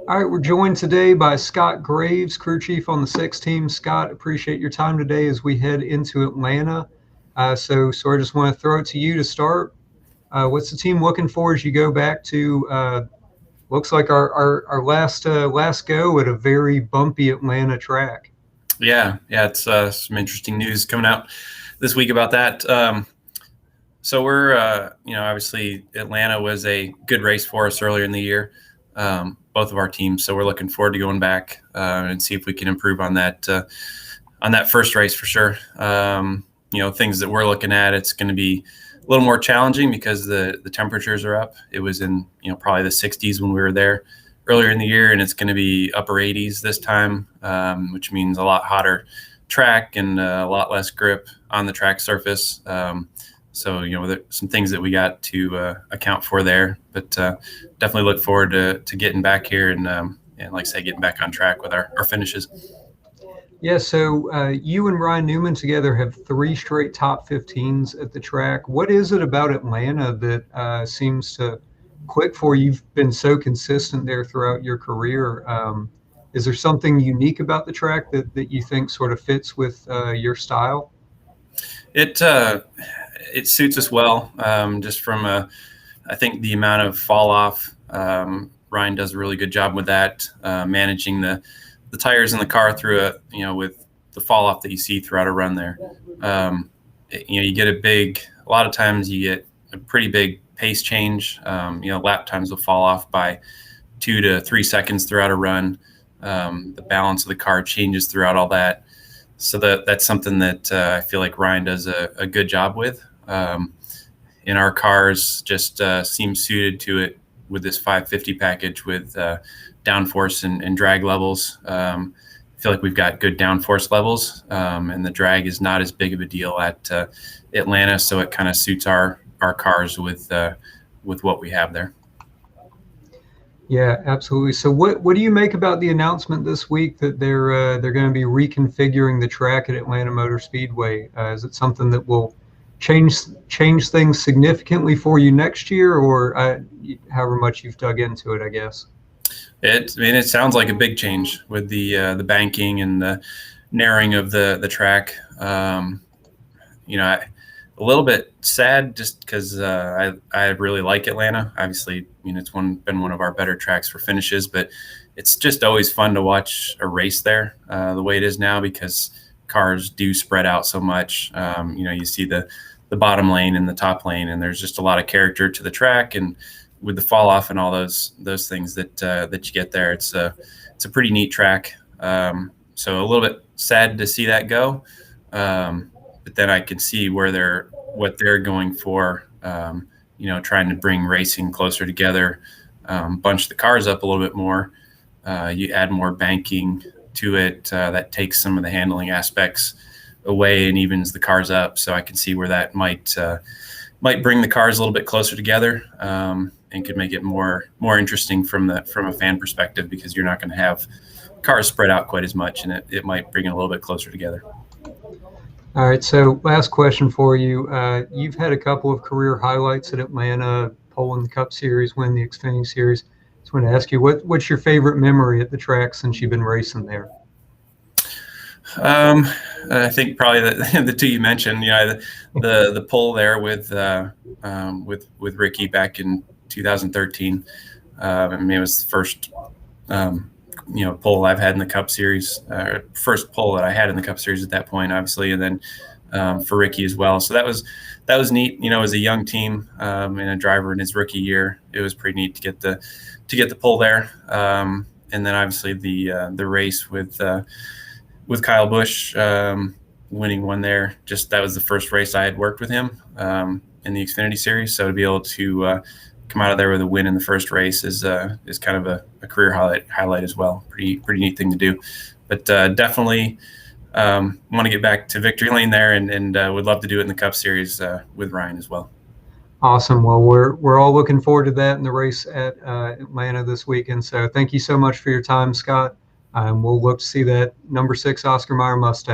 All right, we're joined today by Scott Graves, crew chief on the six team. Scott, appreciate your time today as we head into Atlanta. So I just want to throw it to you to start. What's the team looking for as you go back to? Looks like our last go at a very bumpy Atlanta track. Yeah, it's some interesting news coming out this week about that. So we're, obviously Atlanta was a good race for us earlier in the year, both of our teams. So we're looking forward to going back and see if we can improve on that first race for sure. Things that we're looking at, it's going to be a little more challenging because the temperatures are up. It was in probably the 60s when we were there earlier in the year, and it's going to be upper 80s this time, which means a lot hotter track and a lot less grip on the track surface. So there's some things that we got to account for there, but definitely look forward to getting back here and like I say, getting back on track with our finishes. Yeah, so you and Ryan Newman together have three straight top 15s at the track. What is it about Atlanta that seems to click for you? You've been so consistent there throughout your career. Is there something unique about the track that you think sort of fits with your style? It suits us well, just from I think the amount of fall off. Ryan does a really good job with that, managing the tires in the car through with the fall off that you see throughout a run there. You get a lot of times you get a pretty big pace change. Lap times will fall off by 2 to 3 seconds throughout a run. The balance of the car changes throughout all that. So that's something that I feel like Ryan does a good job with. In our cars just seem suited to it with this 550 package with downforce and drag levels. I feel like we've got good downforce levels, and the drag is not as big of a deal at Atlanta, so it kind of suits our cars with what we have there. Yeah, absolutely. So what do you make about the announcement this week that they're going to be reconfiguring the track at Atlanta Motor Speedway? Is it something that will change things significantly for you next year, or however much you've dug into it, I guess? It sounds like a big change with the banking and the narrowing of the track. A little bit sad just because I really like Atlanta. Obviously, it's been one of our better tracks for finishes, but it's just always fun to watch a race there the way it is now because cars do spread out so much. You see the bottom lane and the top lane, and there's just a lot of character to the track, and with the fall off and all those things that you get there, it's a pretty neat track. So a little bit sad to see that go, but then I can see what they're going for. Trying to bring racing closer together, bunch the cars up a little bit more. You add more banking to it that takes some of the handling aspects away and evens the cars up. So I can see where that might bring the cars a little bit closer together, and could make it more interesting from a fan perspective, because you're not going to have cars spread out quite as much, and it might bring it a little bit closer together. All right, so last question for you. You've had a couple of career highlights at Atlanta, pole in the Cup Series, win the Xfinity Series. Just want to ask you, what's your favorite memory at the track since you've been racing there? I think probably the two you mentioned. The pole there with Ricky back in 2013. It was the first pole I've had in the Cup Series, first pole that I had in the Cup Series at that point, obviously, and then for Ricky as well. So that was neat. As a young team and a driver in his rookie year, it was pretty neat to get the pole there. And then obviously the race with Kyle Busch, winning one there. Just that was the first race I had worked with him in the Xfinity Series. So to be able to come out of there with a win in the first race is kind of a career highlight as well. Pretty neat thing to do. But definitely want to get back to victory lane there, and would love to do it in the Cup Series with Ryan as well. Awesome. Well, we're all looking forward to that in the race at Atlanta this weekend. So thank you so much for your time, Scott. We'll look to see that number 6 Oscar Mayer Mustang.